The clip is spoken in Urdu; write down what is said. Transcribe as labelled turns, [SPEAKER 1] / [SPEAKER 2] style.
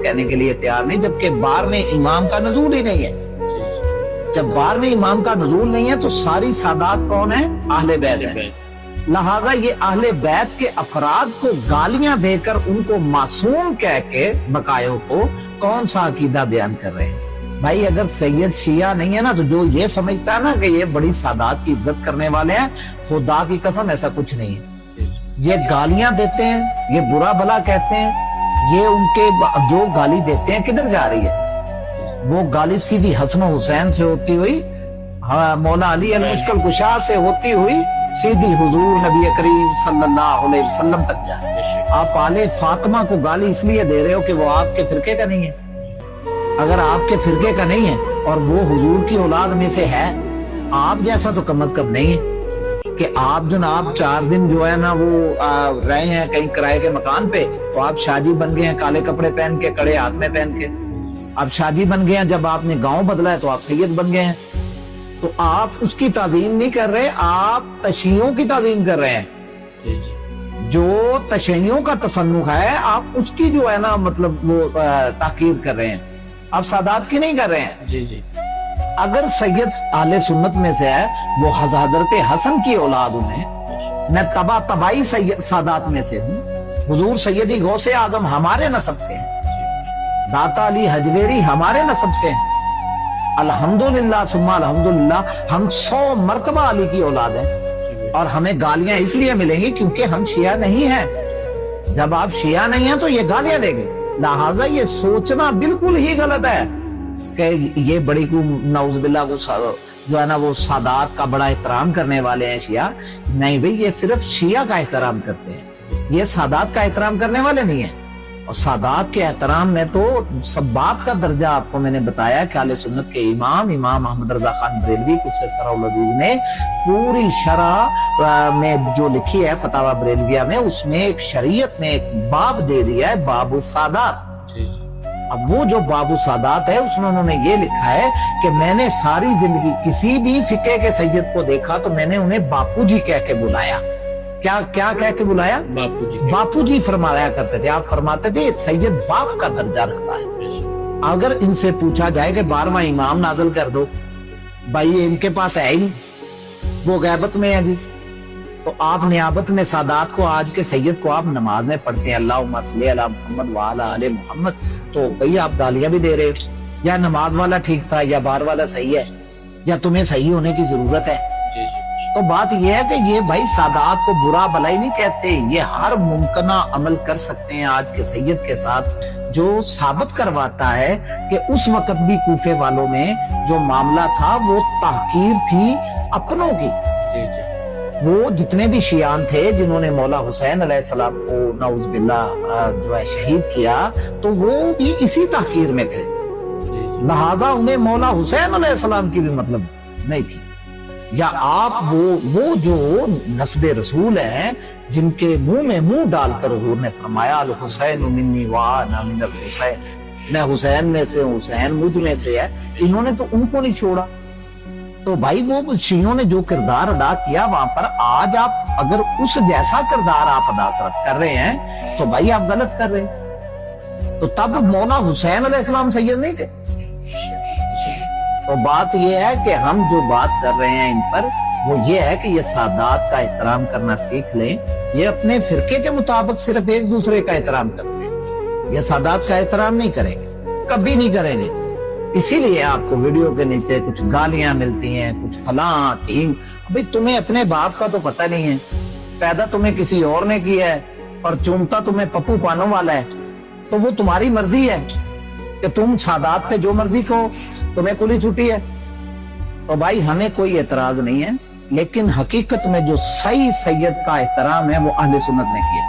[SPEAKER 1] کہنے کے لیے تیار نہیں، جبکہ بار میں امام کا نزول ہی نہیں ہے۔ جب بار میں امام کا نزول نہیں ہے تو ساری سادات کون ہے؟ اہل بیت ہے۔ لہٰذا یہ اہل بیت کے افراد کو گالیاں دے کر ان کو معصوم کہہ کے بقایوں کو کون سا عقیدہ بیان کر رہے ہیں؟ بھائی اگر سید شیعہ نہیں ہے نا تو جو یہ سمجھتا ہے نا کہ یہ بڑی سادات کی عزت کرنے والے ہیں، خدا کی قسم ایسا کچھ نہیں ہے۔ یہ گالیاں دیتے ہیں، یہ برا بھلا کہتے ہیں، یہ ان کے جو گالی دیتے ہیں کدھر جا رہی ہے؟ وہ گالی سیدھی حسن و حسین سے ہوتی ہوئی، مولا علی المشکل کشا سے ہوتی ہوئی سیدھی حضور نبی کریم صلی اللہ علیہ وسلم تک جائے۔ آپ آل فاطمہ کو گالی اس لیے دے رہے ہو کہ وہ آپ کے فرقے کا نہیں ہے۔ اگر آپ کے فرقے کا نہیں ہے اور وہ حضور کی اولاد میں سے ہے، آپ جیسا تو کم از کم نہیں ہے کہ آپ جناب 4 دن جو ہے نا وہ رہے ہیں کہیں کرائے کے مکان پہ تو آپ شاجی بن گئے ہیں، کالے کپڑے پہن کے، کڑے ہاتھ میں پہن کے آپ شاجی بن گئے ہیں۔ جب آپ نے گاؤں بدلا ہے تو آپ سید بن گئے ہیں۔ تو آپ اس کی تعظیم نہیں کر رہے، آپ تشیعوں کی تعظیم کر رہے ہیں۔ جو تشیعوں کا تصنف ہے آپ اس کی جو ہے نا مطلب وہ تحقیر کر رہے ہیں، آپ سادات کی نہیں کر رہے ہیں۔ اگر سید اہل سنت میں سے ہے، وہ حضرت حسن کی اولاد ہیں، میں تبائی سادات میں سے ہوں۔ حضور سیدی غوث اعظم ہمارے نسب سے ہیں، داتا علی حجویری ہمارے نسب سے ہیں۔ الحمدللہ ثم الحمدللہ ہم 100 مرتبہ علی کی اولاد ہیں، اور ہمیں گالیاں اس لیے ملیں گی کیونکہ ہم شیعہ نہیں ہیں۔ جب آپ شیعہ نہیں ہیں تو یہ گالیاں دیں گے۔ لہٰذا یہ سوچنا بالکل ہی غلط ہے کہ یہ بڑی کو نعوذ باللہ جو ہے نا وہ سادات کا بڑا احترام کرنے والے ہیں شیعہ۔ نہیں بھئی، یہ صرف شیعہ کا احترام کرتے ہیں، یہ سادات کا احترام کرنے والے نہیں ہیں۔ اور سادات کے احترام میں تو سباب کا درجہ آپ کو میں نے بتایا کہ اہل سنت کے امام احمد رضا خان بریلوی قدس سرہ العزیز نے پوری شرح میں جو لکھی ہے فتاوی بریلویہ میں، اس میں ایک شریعت میں ایک باب دے دیا ہے، باب السادات۔ اب وہ جو باب السادات ہے اس میں انہوں نے یہ لکھا ہے کہ میں نے ساری زندگی کسی بھی فقہ کے سید کو دیکھا تو میں نے انہیں باپو جی کہہ کے بلایا۔ کیا کہہ کے بلایا؟ باپو جی فرمایا کرتے تھے۔ آپ فرماتے تھے سید باپ کا درجہ رکھتا ہے۔ اگر ان سے پوچھا جائے کہ 12واں امام نازل کر دو، بھائی ان کے پاس ہے ہی، وہ غیبت میں ہے جی، تو آپ نیابت میں سادات کو، آج کے سید کو آپ نماز میں پڑھتے ہیں اللہم صلی علی محمد وعلی آل محمد، تو بھئی آپ گالیاں بھی دے رہے ہو۔ یا نماز والا ٹھیک تھا یا بار والا صحیح ہے، یا تمہیں صحیح ہونے کی ضرورت ہے؟ تو بات یہ ہے کہ یہ بھائی سادات کو برا بھلا ہی نہیں کہتے، یہ ہر ممکنہ عمل کر سکتے ہیں آج کے سید کے ساتھ، جو ثابت کرواتا ہے کہ اس وقت بھی کوفے والوں میں جو معاملہ تھا وہ تحقیر تھی اپنوں کی۔ وہ جتنے بھی شیعان تھے جنہوں نے مولا حسین علیہ السلام کو نعوذ باللہ جو ہے شہید کیا، تو وہ بھی اسی تحقیر میں تھے۔ لہذا انہیں مولا حسین علیہ السلام کی بھی مطلب نہیں تھی۔ یا آپ وہ جو نسب رسول ہیں جن کے منہ میں منہ ڈال کر حضور نے فرمایا الحسین منی وانا من الحسین، میں حسین میں سے، حسین مجھ میں سے ہے، انہوں نے تو ان کو نہیں چھوڑا۔ تو بھائی وہ شیعوں نے جو کردار ادا کیا وہاں پر، آج آپ اگر اس جیسا کردار آپ ادا کر رہے ہیں تو بھائی آپ غلط کر رہے ہیں۔ تو تب مولا حسین علیہ السلام سید نہیں تھے؟ تو بات یہ ہے کہ ہم جو بات کر رہے ہیں ان پر، وہ یہ ہے کہ یہ سادات کا احترام کرنا سیکھ لیں۔ یہ اپنے فرقے کے مطابق صرف ایک دوسرے کا احترام کرتے ہیں، یہ سادات کا احترام نہیں کریں گے، کبھی نہیں کریں گے۔ اسی لیے آپ کو ویڈیو کے نیچے کچھ گالیاں ملتی ہیں، کچھ فلاں ٹیم۔ ابھی تمہیں اپنے باپ کا تو پتہ نہیں ہے، پیدا تمہیں کسی اور نے کیا ہے اور چومتا تمہیں پپو پانوں والا ہے، تو وہ تمہاری مرضی ہے کہ تم سادات پہ جو مرضی کہو، تمہیں کلی چھٹی ہے۔ تو بھائی ہمیں کوئی اعتراض نہیں ہے، لیکن حقیقت میں جو صحیح سید کا احترام ہے وہ اہل سنت نے کیا۔